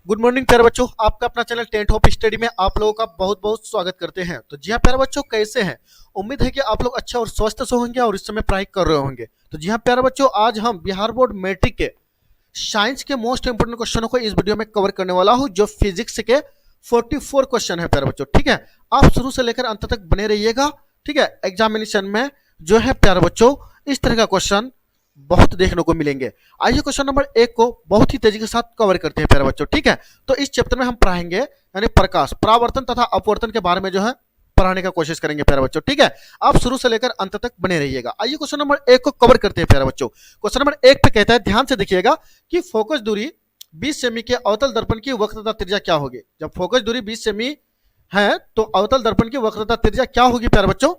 Good morning प्यारे बच्चों, आपका अपना चैनल टेंट होप स्टडी में आप लोगों का बहुत बहुत स्वागत करते हैं। तो जी हाँ प्यारे बच्चों, कैसे हैं? उम्मीद है कि आप लोग अच्छे और स्वस्थ से होंगे और इस समय पढ़ाई कर रहे होंगे। तो जी हाँ प्यारे बच्चों, आज हम बिहार बोर्ड मैट्रिक के साइंस के मोस्ट इंपोर्टेंट क्वेश्चनों को इस वीडियो में कवर करने वाला हूँ, जो फिजिक्स के 44 क्वेश्चन है प्यारे बच्चों। ठीक है, आप शुरू से लेकर अंत तक बने रहिएगा। ठीक है, एग्जामिनेशन में जो है प्यारे बच्चों इस तरह का क्वेश्चन बहुत देखने को मिलेंगे। आइए क्वेश्चन नंबर 1 को बहुत ही तेजी के साथ कवर करते हैं प्यारे बच्चों। ठीक है, तो इस चैप्टर में हम पढ़ाएंगे यानी प्रकाश, परावर्तन तथा अपवर्तन के बारे में जो है पढ़ाने का कोशिश करेंगे प्यारे बच्चों। ठीक है, आप शुरू से लेकर अंत तक बने रहिएगा। आइए क्वेश्चन नंबर 1 को कवर करते हैं प्यारे बच्चों। क्वेश्चन नंबर 1 पे कहता है, ध्यान से देखिएगा कि फोकस दूरी 20 सेमी के अवतल दर्पण की वक्रता त्रिज्या क्या होगी। जब फोकस दूरी 20 सेमी है तो अवतल दर्पण की वक्रता त्रिज्या क्या होगी प्यारे बच्चों?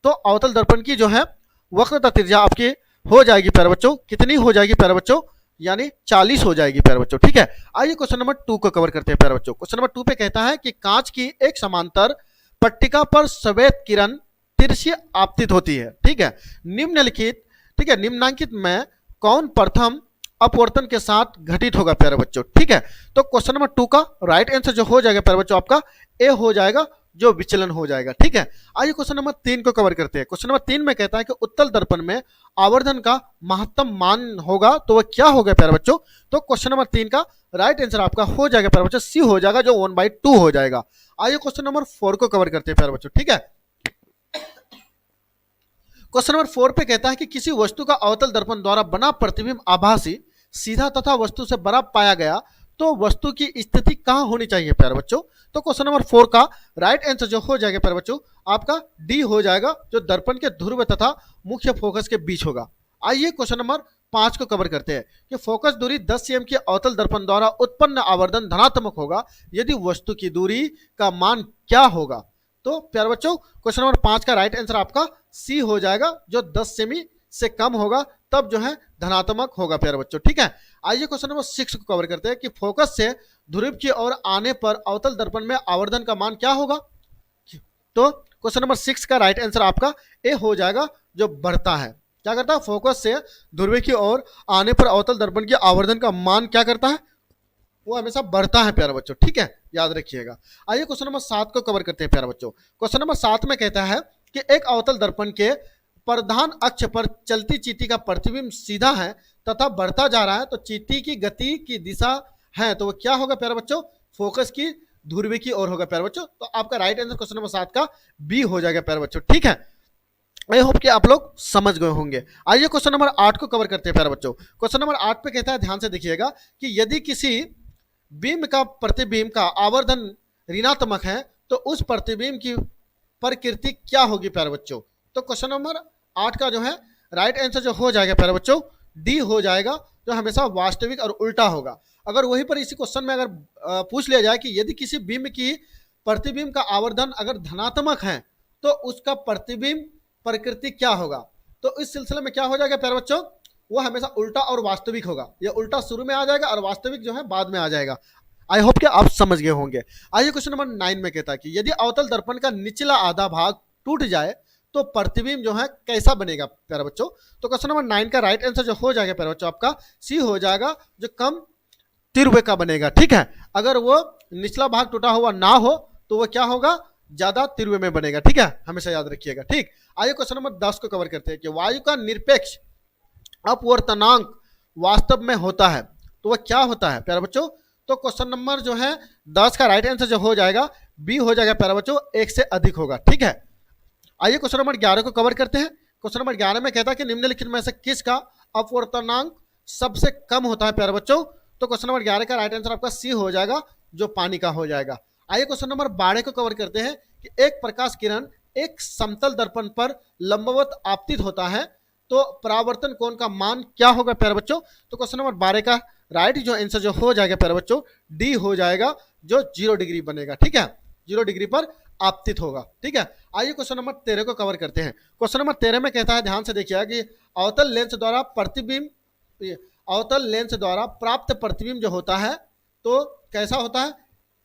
तो अवतल दर्पण की जो है वक्रता त्रिज्या आपकी हो जाएगी प्यारे बच्चों, कितनी हो जाएगी प्यारे बच्चों? यानी 40 हो जाएगी प्यारे बच्चों। ठीक है, आइए क्वेश्चन नंबर 2 को कवर करते हैं प्यारे बच्चों। क्वेश्चन नंबर 2 पे कहता है कि कांच की एक समांतर पट्टिका पर श्वेत किरण तिरछी आपतित होती है। ठीक है, निम्नलिखित ठीक है निम्नांकित में कौन प्रथम अपवर्तन के साथ घटित होगा प्यारे बच्चों? ठीक है, तो क्वेश्चन नंबर 2 का राइट आंसर जो हो जाएगा प्यारे बच्चों आपका ए हो जाएगा, जो विचलन हो जाएगा। ठीक है, आइए क्वेश्चन नंबर 3 को कवर करते हैं। क्वेश्चन नंबर 3 में कहता है कि उत्तल दर्पण में आवर्धन का महत्तम मान होगा, तो वह क्या होगा प्यारे बच्चों? तो क्वेश्चन नंबर 3 का राइट आंसर आपका हो जाएगा प्यारे बच्चों, सी हो जाएगा, जो 1/2 हो जाएगा। आइए क्वेश्चन नंबर 4 को कवर करते हैं प्यारे बच्चों। ठीक है, क्वेश्चन नंबर 4 पे कहता है कि किसी वस्तु का अवतल दर्पण द्वारा बना प्रतिबिंब आभासी, सीधा तथा वस्तु से बड़ा पाया गया तो वस्तु की स्थिति कहां होनी चाहिए प्यारे बच्चों? तो क्वेश्चन नंबर 4 का राइट आंसर जो हो जाएगा प्यारे बच्चों आपका डी हो जाएगा, जो दर्पण के ध्रुव तथा मुख्य फोकस के बीच होगा। आइए क्वेश्चन नंबर 5 को कवर करते हैं कि फोकस दूरी 10 cm के अवतल दर्पण द्वारा उत्पन्न आवर्धन धनात्मक होगा यदि वस्तु की दूरी का मान क्या होगा। तो प्यारे बच्चों क्वेश्चन नंबर 5 का राइट आंसर आपका सी हो जाएगा, जो 10 सेमी से कम होगा तब जो है धनात्मक होगा प्यारे बच्चों। ठीक है, आइए क्वेश्चन नंबर 6 को कवर करते हैं कि फोकस से ध्रुव की ओर आने पर अवतल दर्पण में आवर्धन का मान क्या होगा। तो क्वेश्चन नंबर 6 का राइट आंसर आपका ए हो जाएगा, जो बढ़ता है। क्या करता है? फोकस से ध्रुव की ओर आने पर अवतल दर्पण की आवर्धन का मान क्या करता है? वो हमेशा बढ़ता है प्यारे बच्चों। ठीक है, याद रखिएगा। आइए क्वेश्चन नंबर 7 को कवर करते हैं प्यारे बच्चों। क्वेश्चन नंबर 7 में कहता है कि एक अवतल दर्पण के प्रधान अक्ष पर चलती चींटी का प्रतिबिंब सीधा है तथा बढ़ता जा रहा है, तो चींटी की गति की दिशा है, तो वो क्या होगा प्यारे बच्चों? फोकस की ध्रुव की ओर होगा प्यारे बच्चों। तो आपका राइट आंसर क्वेश्चन नंबर 7 का बी हो जाएगा प्यारे बच्चों। ठीक है, आई होप कि आप लोग समझ गए होंगे। आइए क्वेश्चन नंबर 8 को कवर करते हैं प्यारे बच्चों। क्वेश्चन नंबर 8 पे कहता है, ध्यान से देखिएगा कि यदि किसी बिंब का प्रतिबिंब का आवर्धन ऋणात्मक है तो उस प्रतिबिंब की प्रकृति क्या होगी प्यारे बच्चों? तो क्वेश्चन नंबर 8 का जो है राइट आंसर जो हो जाएगा प्यारे बच्चों डी हो जाएगा, जो हमेशा वास्तविक और उल्टा होगा। अगर वहीं पर इसी क्वेश्चन में अगर पूछ लिया जाए कि यदि किसी बिंब की प्रतिबिंब का आवर्धन अगर धनात्मक है तो उसका प्रतिबिंब प्रकृति क्या होगा, तो इस सिलसिले में क्या हो जाएगा प्यारे बच्चों? वो हमेशा उल्टा और वास्तविक होगा। ये उल्टा शुरू में आ जाएगा और वास्तविक जो है बाद में आ जाएगा। आई होप कि आप समझ गए होंगे। आइए क्वेश्चन नंबर 9 में कहता है कि यदि अवतल दर्पण का निचला आधा भाग टूट जाए तो प्रतिबिंब जो है कैसा बनेगा प्यारे बच्चों? तो क्वेश्चन नंबर 9 का राइट आंसर जो हो जाएगा प्यारे बच्चों आपका सी हो जाएगा, जो कम तीव्र का बनेगा। ठीक है, अगर वो निचला भाग टूटा हुआ ना हो तो वो क्या होगा? ज्यादा तीव्र में बनेगा। ठीक है, हमेशा याद रखिएगा। ठीक, आइए क्वेश्चन नंबर 10 को कवर करते हैं कि वायु का निरपेक्ष अपवर्तनांक वास्तव में होता है, तो वह क्या होता है प्यारे बच्चों? तो क्वेश्चन नंबर जो है 10 का राइट आंसर जो हो जाएगा बी हो जाएगा प्यारे बच्चों, 1 से अधिक होगा। ठीक है, आइए क्वेश्चन नंबर 11 को कवर करते हैं। क्वेश्चन नंबर 11 में कहता है कि निम्नलिखित में से किसका अपवर्तनांक सबसे कम होता है प्यारे बच्चों? तो क्वेश्चन नंबर 11 का राइट आंसर आपका सी हो जाएगा, जो पानी का हो जाएगा। आइए क्वेश्चन नंबर 12 को कवर करते हैं कि एक प्रकाश किरण एक समतल दर्पण पर लंबवत आपतित होता है तो परावर्तन कोण का मान क्या होगा प्यारे बच्चों? तो क्वेश्चन नंबर 12 का राइट जो आंसर जो हो जाएगा प्यारे बच्चों डी हो जाएगा, जो 0 डिग्री बनेगा। ठीक है, 0 डिग्री पर आपतित होगा। ठीक है, आइए क्वेश्चन नंबर 13 को कवर करते हैं। क्वेश्चन नंबर 13 में कहता है, ध्यान से देखिएगा कि अवतल लेंस द्वारा प्रतिबिंब अवतल लेंस द्वारा प्राप्त प्रतिबिंब जो होता है तो कैसा होता है?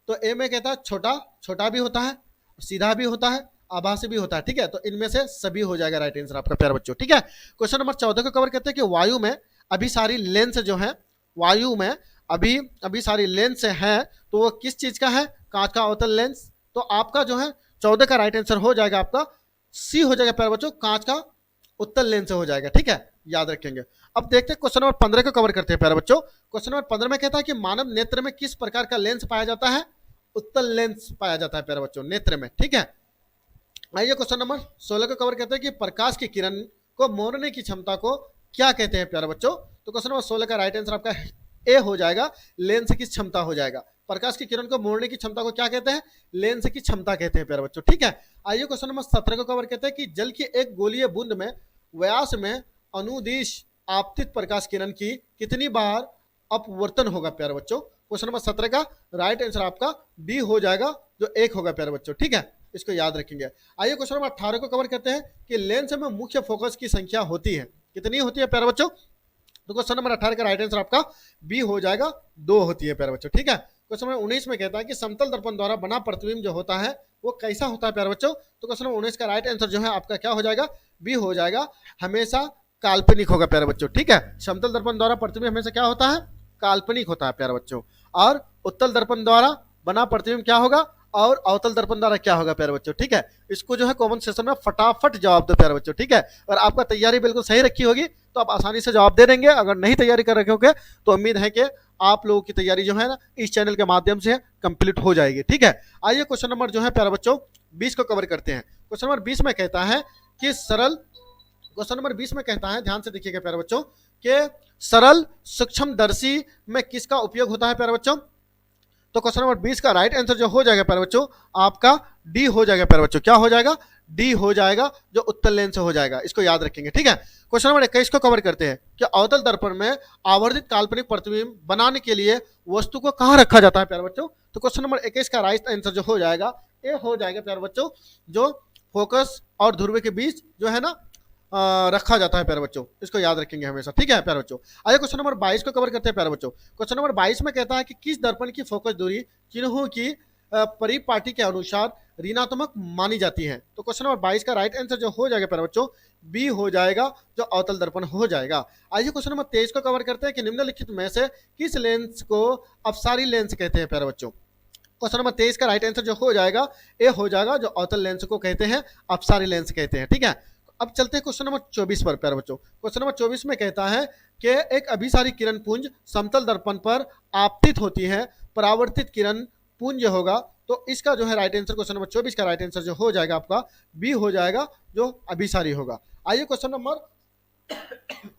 तो ए में कहता है छोटा छोटा भी होता है, सीधा भी होता है, आभासी भी होता है। ठीक है, तो इनमें से सभी हो जाएगा राइट आंसर आपका प्यारे बच्चों। ठीक है, क्वेश्चन नंबर 14 को कवर करते हैं कि वायु में अभिसारी लेंस जो है वायु में अभी अभी सारी लेंस है तो वो किस चीज का है, कांच का अवतल लेंस। तो आपका जो है 14 का राइट आंसर हो जाएगा आपका सी हो जाएगा प्यारे बच्चों, कांच का उत्तल लेंस से हो जाएगा, ठीक है, याद रखेंगे। अब देखते हैं क्वेश्चन नंबर 15 को कवर करते हैं प्यारे बच्चों। क्वेश्चन नंबर 15 में कहता है कि मानव नेत्र में किस प्रकार का लेंस पाया जाता है, उत्तल लेंस पाया जाता है प्यारे बच्चों नेत्र में, ठीक है। आइए क्वेश्चन नंबर 16 को कवर करते हैं कि प्रकाश की किरण को मोड़ने की क्षमता को क्या कहते हैं प्यारे बच्चों। तो क्वेश्चन नंबर 16 का राइट आंसर आपका ए हो जाएगा, लेंस की क्षमता हो जाएगा। प्रकाश की किरण को मोड़ने की क्षमता को क्या कहते हैं, लेंस की क्षमता कहते हैं प्यारे बच्चों, ठीक है। आइए क्वेश्चन नंबर 17 को कवर करते हैं कि जल की एक गोलीय बूंद में व्यास में अनुदिश आपतित प्रकाश किरण की कितनी बार अपवर्तन होगा प्यारे बच्चों। क्वेश्चन नंबर 17 का राइट आंसर आपका डी हो जाएगा, जो 1 होगा प्यारे बच्चों, ठीक है, इसको याद रखेंगे। आइए क्वेश्चन नंबर 18 को कवर करते हैं कि लेंस में मुख्य फोकस की संख्या होती है, कितनी होती है प्यारे बच्चों। तो क्वेश्चन नंबर 18 का राइट आंसर आपका बी हो जाएगा, 2 होती है प्यारे बच्चों, ठीक है। क्वेश्चन नंबर 19 में कहता है कि समतल दर्पण द्वारा बना प्रतिबिंब जो होता है वो कैसा होता है प्यारे बच्चों। तो क्वेश्चन नंबर 19 का राइट आंसर जो है आपका क्या हो जाएगा, बी हो जाएगा, हमेशा काल्पनिक होगा प्यारे बच्चों, ठीक है। समतल दर्पण द्वारा प्रतिबिंब हमेशा क्या होता है, काल्पनिक होता है प्यारे बच्चों। और उत्तल दर्पण द्वारा बना प्रतिबिंब क्या होगा, और अवतल दर्पण द्वारा क्या होगा प्यारे बच्चों, ठीक है। इसको जो है कॉमन सेशन में फटाफट जवाब दो प्यारे बच्चों, ठीक है। और आपका तैयारी बिल्कुल सही रखी होगी तो आप आसानी से जवाब दे देंगे। अगर नहीं तैयारी कर रखे होंगे तो उम्मीद है कि आप लोगों की तैयारी जो है ना इस चैनल के माध्यम से कंप्लीट हो जाएगी, ठीक है। आइए क्वेश्चन नंबर जो है प्यारे बच्चों 20 को कवर करते हैं। क्वेश्चन नंबर 20 में कहता है कि सरल, क्वेश्चन नंबर 20 में कहता है, ध्यान से देखिएगा प्यारे बच्चों, कि सरल सूक्ष्मदर्शी में किसका उपयोग होता है प्यारे बच्चों। तो क्वेश्चन नंबर 20 का राइट आंसर जो हो जाएगा प्यारे बच्चों आपका डी हो जाएगा प्यारे बच्चों, क्या हो जाएगा, डी हो जाएगा, जो उत्तल लेंस हो जाएगा, इसको याद रखेंगे, ठीक है। क्वेश्चन नंबर 21 को कवर करते हैं कि अवतल दर्पण में आवर्धित काल्पनिक प्रतिबिंब बनाने के लिए वस्तु को कहाँ रखा जाता है प्यारे बच्चों। तो क्वेश्चन नंबर 21 का राइट आंसर जो हो जाएगा ए हो जाएगा प्यारे बच्चों, जो फोकस और ध्रुव के बीच जो है ना रखा जाता है प्यारे बच्चों, इसको याद रखेंगे हमेशा, ठीक है प्यारे बच्चों। आइए क्वेश्चन नंबर 22 को कवर करते हैं प्यारे बच्चों। क्वेश्चन नंबर 22 में कहता है कि किस दर्पण की फोकस दूरी चिन्हों की परिपाटी के अनुसार ऋणात्मक मानी जाती है। तो क्वेश्चन नंबर 22 का राइट आंसर जो हो जाएगा प्यारे बच्चों बी हो जाएगा, जो अवतल दर्पण हो जाएगा। आइए क्वेश्चन नंबर 23 को कवर करते हैं कि निम्नलिखित में से किस लेंस को अपसारी लेंस कहते हैं प्यारे बच्चों। क्वेश्चन नंबर 23 का राइट आंसर जो हो जाएगा ए हो जाएगा, जो अवतल लेंस को कहते हैं अपसारी लेंस कहते हैं, ठीक है। अब चलते हैं क्वेश्चन नंबर 24 पर प्यारे बच्चों। क्वेश्चन नंबर 24 में कहता है कि एक अभिसारी किरण पुंज समतल दर्पण पर आपतित होती है, परावर्तित किरण पुंज होगा। तो इसका जो है राइट आंसर क्वेश्चन नंबर 24 का राइट आंसर जो हो जाएगा आपका बी हो जाएगा, जो अभिसारी होगा। आइए क्वेश्चन नंबर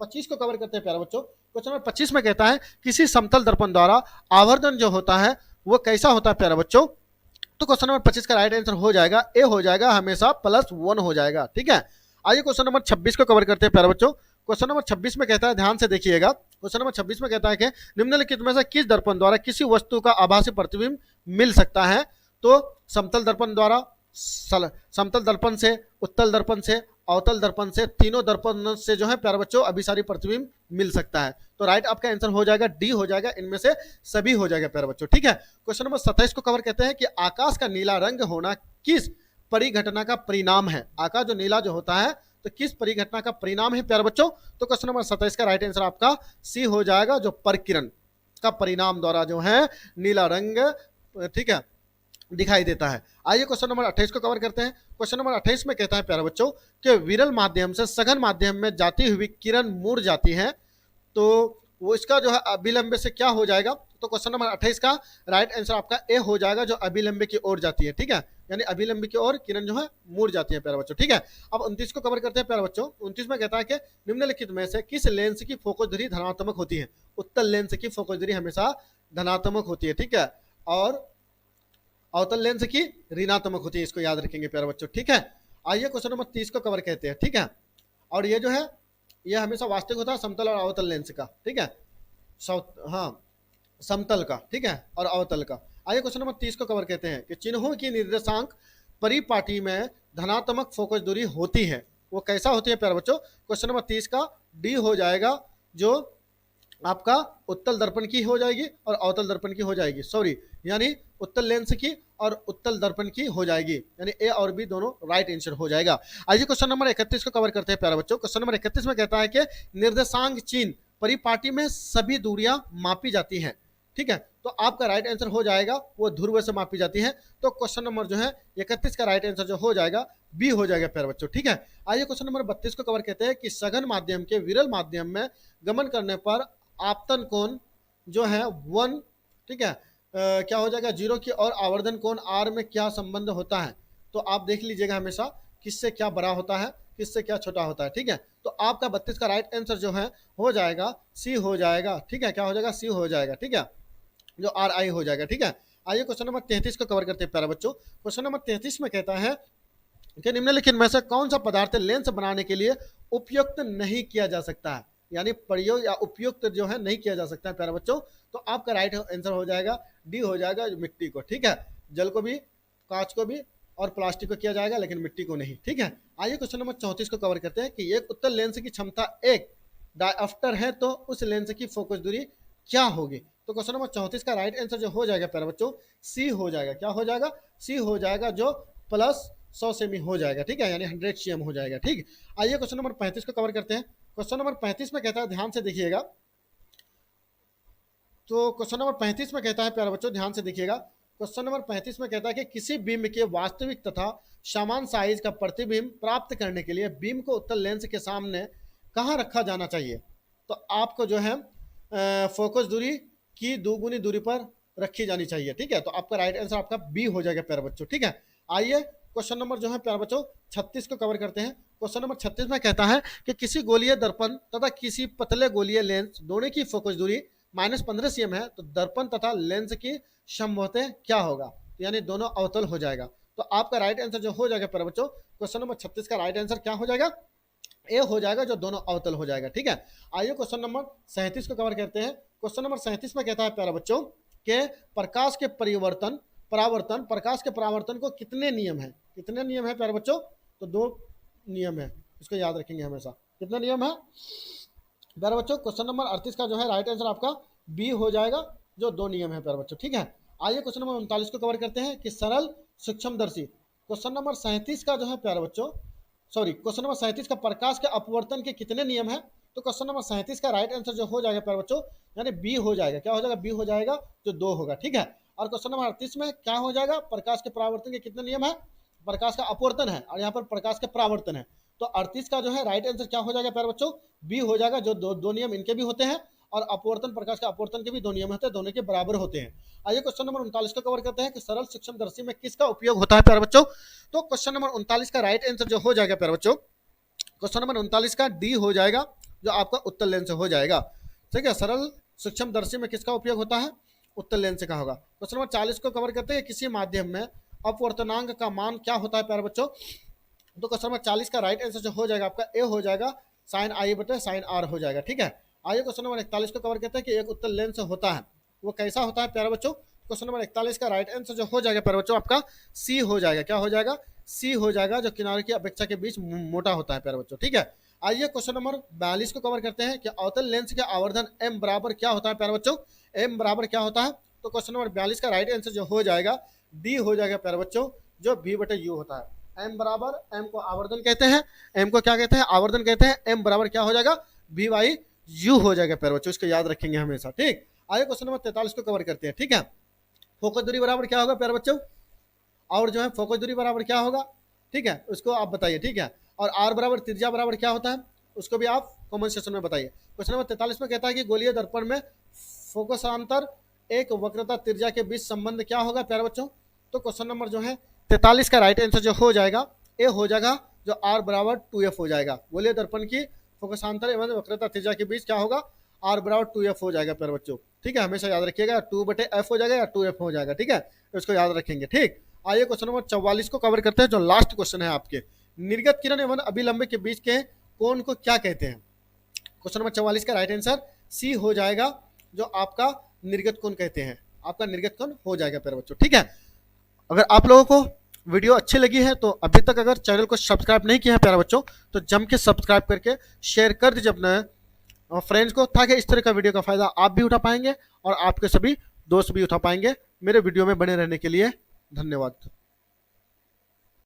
25 को कवर करते हैं प्यारे बच्चों। क्वेश्चन नंबर 25 में कहता है किसी समतल दर्पण द्वारा आवर्धन जो होता है वो कैसा होता है प्यारे बच्चों। तो क्वेश्चन नंबर 25 का राइट आंसर हो जाएगा ए हो जाएगा, हमेशा +1 हो जाएगा, ठीक है। आइए क्वेश्चन नंबर 26 को कवर करते हैं प्यारे बच्चों। क्वेश्चन नंबर 26 में कहता है, ध्यान से देखिएगा, क्वेश्चन नंबर 26 में कहता है कि निम्नलिखित में से किस दर्पण द्वारा किसी वस्तु का आभासी प्रतिबिंब मिल सकता है। तो समतल दर्पण द्वारा, समतल दर्पण से, उत्तल दर्पण से, अवतल दर्पण से, तीनों दर्पण से जो है प्यारे बच्चों अभिसारी प्रतिबिंब मिल सकता है। तो राइट आपका आंसर हो जाएगा डी हो जाएगा, इनमें से सभी हो जाएगा प्यारे बच्चों, ठीक है। क्वेश्चन नंबर 27 को कवर कहते हैं कि आकाश का नीला रंग होना किस परिघटना का परिणाम है। आकाश जो नीला जो होता है तो किस परिघटना का परिणाम है प्यारे बच्चों। तो क्वेश्चन नंबर 27 का राइट आंसर आपका सी हो जाएगा, जो परकिरण का परिणाम द्वारा जो है नीला रंग, ठीक है, दिखाई देता है। आइए क्वेश्चन नंबर 28 को कवर करते हैं। क्वेश्चन नंबर 28 में कहता है प्यारे बच्चों कि विरल माध्यम से सघन माध्यम में जाती हुई किरण मुड़ जाती है, तो वो इसका जो है अभिलंब से क्या हो जाएगा। तो क्वेश्चन नंबर 28 का राइट आंसर आपका ए हो जाएगा, जो अभिलंब की ओर जाती है, ठीक है, यानी अभिलंब की ओर किरण जो है मुड़ जाती है प्यारे बच्चों, ठीक है। अब 29 को कवर करते हैं प्यारे बच्चों। 29 में कहता है कि निम्नलिखित में से किस लेंस की फोकस दूरी धनात्मक होती है। उत्तल लेंस की फोकस दूरी हमेशा धनात्मक होती है, ठीक है, और अवतल लेंस की ऋणात्मक होती है, इसको याद रखेंगे प्यारे बच्चों, ठीक है। आइए क्वेश्चन नंबर 30 को कवर कहते हैं, ठीक है। और ये जो है ये हमेशा वास्तविक होता है समतल और अवतल लेंस का, ठीक है, हाँ समतल का, ठीक है, और अवतल का। आइए क्वेश्चन नंबर 30 को कवर कहते हैं कि चिन्हों की निर्देशांक परिपाटी में धनात्मक फोकस दूरी होती है, वो कैसा होती है प्यारे बच्चों। क्वेश्चन नंबर 30 का डी हो जाएगा, जो आपका उत्तल दर्पण की हो जाएगी और अवतल दर्पण की हो जाएगी, सॉरी, यानी उत्तल लेंस की और उत्तल दर्पण की हो जाएगी, यानी ए और बी दोनों राइट आंसर हो जाएगा। आइए क्वेश्चन नंबर 31 को कवर करते हैं प्यारे बच्चों। क्वेश्चन नंबर 31 में कहता है कि निर्देशांक चिन्ह परिपाटी में सभी दूरियां मापी जाती हैं, ठीक है, तो आपका राइट आंसर हो जाएगा वो ध्रुव से मापी जाती है। तो क्वेश्चन नंबर जो है 31 का राइट आंसर जो हो जाएगा बी हो जाएगा प्यारे बच्चों। ठीक है, आइए क्वेश्चन नंबर 32 को कवर कहते हैं कि सघन माध्यम के विरल माध्यम में गमन करने पर आपतन कोण जो है 1, ठीक है, क्या हो जाएगा 0 की, और आवर्धन कोण आर में क्या संबंध होता है। तो आप देख लीजिएगा हमेशा किससे क्या बड़ा होता है, किससे क्या छोटा होता है। ठीक है, तो आपका 32 का राइट आंसर जो है हो जाएगा सी हो जाएगा। ठीक है, क्या हो जाएगा सी हो जाएगा। ठीक है, जो आर आई हो जाएगा। ठीक है, आइए क्वेश्चन नंबर 33 को कवर करते हैं प्यारे बच्चों। क्वेश्चन नंबर 33 में कहता है कि निम्नलिखित में से कौन सा पदार्थ लेंस बनाने के लिए उपयुक्त नहीं किया जा सकता है, यानी प्रयोग या उपयुक्त जो है नहीं किया जा सकता है प्यारे बच्चों। तो आपका राइट आंसर हो जाएगा डी हो जाएगा, मिट्टी को। ठीक है, जल को भी, कांच को भी और प्लास्टिक को किया जाएगा, लेकिन मिट्टी को नहीं। ठीक है, आइए क्वेश्चन नंबर 34 को कवर करते हैं कि एक उत्तल लेंस की क्षमता एक डायऑप्टर है तो उस लेंस की फोकस दूरी क्या होगी। तो क्वेश्चन नंबर 34 का राइट आंसर जो हो जाएगा प्यारे बच्चों सी हो जाएगा। क्या हो जाएगा सी हो जाएगा, जो प्लस 100 सेमी हो जाएगा। ठीक है, यानी 100 सीएम हो जाएगा। ठीक, आइए क्वेश्चन नंबर 35 को कवर करते हैं। क्वेश्चन नंबर 35 में कहता है, ध्यान से देखिएगा, तो क्वेश्चन नंबर 35 में कहता है प्यारे बच्चों ध्यान से देखिएगा, क्वेश्चन नंबर 35 में कहता है कि किसी बीम के वास्तविक तथा समान साइज का प्रतिबिंब प्राप्त करने के लिए बीम को उत्तल लेंस के सामने कहाँ रखा जाना चाहिए। तो आपको जो है फोकस दूरी की दोगुनी दूरी पर रखी जानी चाहिए। ठीक है, तो आपका राइट आंसर आपका बी हो जाएगा प्यारे बच्चों। ठीक है, आइए क्वेश्चन नंबर जो है प्यारे बच्चों 36 को कवर करते हैं। क्वेश्चन नंबर 36 में कहता है कि किसी गोलीय दर्पण तथा किसी पतले गोलीय लेंस दोनों की फोकस दूरी -15 सीएम है, तो दर्पण तथा लेंस की समोते क्या होगा, यानी दोनों अवतल हो जाएगा। तो आपका राइट आंसर जो हो जाएगा प्यारे बच्चों क्वेश्चन नंबर 36 का राइट आंसर क्या हो जाएगा, ए हो जाएगा, जो दोनों अवतल हो जाएगा। ठीक है, आइए क्वेश्चन नंबर 37 को कवर करते हैं। क्वेश्चन नंबर 37 में कहता है प्यारे बच्चों के प्रकाश के परावर्तन प्रकाश के परावर्तन को कितने नियम है, कितने नियम है प्यारे बच्चों, तो 2 नियम है, इसको याद रखेंगे हमेशा। कितने नियम है प्यारे बच्चों, क्वेश्चन नंबर 38 का जो है राइट आंसर आपका बी हो जाएगा, जो 2 नियम है प्यारे बच्चों। ठीक है, आइए क्वेश्चन नंबर 39 को कवर करते हैं कि सरल सूक्ष्मदर्शी। क्वेश्चन नंबर 37 का जो है प्यारे बच्चों, सॉरी, क्वेश्चन नंबर 37 का प्रकाश के अपवर्तन के कितने नियम है। तो क्वेश्चन नंबर 37 का राइट आंसर जो हो जाएगा प्यारे बच्चों, यानी बी हो जाएगा। क्या हो जाएगा बी हो जाएगा, जो 2 होगा। ठीक है, और क्वेश्चन नंबर 38 में क्या हो जाएगा, प्रकाश के परावर्तन के कितने नियम है, प्रकाश का अपवर्तन है और यहाँ पर प्रकाश के परावर्तन है। तो 38 का जो है राइट आंसर क्या हो जाएगा प्यारे बच्चों, बी हो जाएगा, जो दो नियम इनके भी होते हैं और अपवर्तन प्रकाश का अपवर्तन के भी 2 नियम होते हैं, दोनों के बराबर होते हैं। आइए क्वेश्चन नंबर 39 को कवर करते हैं कि सरल सूक्ष्मदर्शी में किसका उपयोग होता है प्यारे बच्चों। तो क्वेश्चन नंबर 39 का राइट आंसर जो हो जाएगा प्यारे बच्चों, क्वेश्चन नंबर 39 का डी हो जाएगा, जो आपका उत्तल लेंस हो जाएगा। ठीक है, सरल सूक्ष्मदर्शी में किसका उपयोग होता है, उत्तल लेंस का होगा। क्वेश्चन नंबर 40 को कवर करते हैं, किसी माध्यम में अपवर्तनांक का मान क्या होता है प्यारे बच्चों। तो क्वेश्चन नंबर 40 का राइट आंसर जो हो जाएगा आपका ए हो जाएगा, साइन आई बटे साइन आर हो जाएगा। ठीक है, आइए क्वेश्चन नंबर 41 को कवर करते हैं कि एक उत्तल लेंस होता है वो कैसा होता है प्यारे बच्चों। क्वेश्चन नंबर 41 का राइट आंसर जो हो जाएगा प्यारे बच्चों आपका सी हो जाएगा। क्या हो जाएगा, सी हो जाएगा, जो किनारे की अपेक्षा के बीच मोटा होता है प्यारे बच्चों। ठीक है, आइए क्वेश्चन नंबर 42 को कवर करते हैं कि अवतल लेंस के आवर्धन एम बराबर क्या होता है प्यारे बच्चों, एम बराबर क्या होता है। तो क्वेश्चन नंबर 42 का राइट आंसर जो हो जाएगा डी हो जाएगा प्यारे बच्चों, जो बी बटे यू होता है। एम बराबर, एम को आवर्धन कहते हैं, एम को क्या कहते हैं, आवर्धन कहते हैं। एम बराबर क्या हो जाएगा, बी बाई यू हो जाएगा प्यारे बच्चों, इसको याद रखेंगे हमेशा। ठीक, आइए क्वेश्चन नंबर 43 को कवर करते हैं। ठीक है, फोकस दूरी बराबर क्या होगा प्यारे बच्चों, और जो है फोकस दूरी बराबर क्या होगा, ठीक है, उसको आप बताइए। ठीक है, और आर बराबर त्रिज्या बराबर क्या होता है, उसको भी आप कमेंट सेक्शन में बताइए। क्वेश्चन नंबर 43 में कहता है कि गोलीय दर्पण में फोकसांतर एक वक्रता त्रिज्या के बीच संबंध क्या होगा प्यारे बच्चों। तो क्वेश्चन नंबर जो है 43 का राइट आंसर जो हो जाएगा ए हो जाएगा, जो आर बराबर 2f हो जाएगा। गोलीय दर्पण की फोकसांतर एवं वक्रता त्रिज्या के बीच क्या होगा, आर बराबर 2f हो जाएगा प्यारे बच्चों। ठीक है, हमेशा याद रखिएगा, 2/f हो जाएगा या 2f हो जाएगा। ठीक है, इसको याद रखेंगे। ठीक, आइए क्वेश्चन नंबर 44 को कवर करते हैं, जो लास्ट क्वेश्चन है आपके। निर्गत किरण एवं अभिलंब के बीच के कोण को क्या कहते हैं। क्वेश्चन नंबर 44 का राइट आंसर सी हो जाएगा, जो आपका निर्गत कोण कहते हैं, आपका निर्गत कोण हो जाएगा प्यारे बच्चों। ठीक है, अगर आप लोगों को वीडियो अच्छी लगी है तो अभी तक अगर चैनल को सब्सक्राइब नहीं किया है प्यारे बच्चों, तो जम के सब्सक्राइब करके शेयर कर दीजिए अपने फ्रेंड्स को, ताकि इस तरह का वीडियो का फायदा आप भी उठा पाएंगे और आपके सभी दोस्त भी उठा पाएंगे। मेरे वीडियो में बने रहने के लिए धन्यवाद।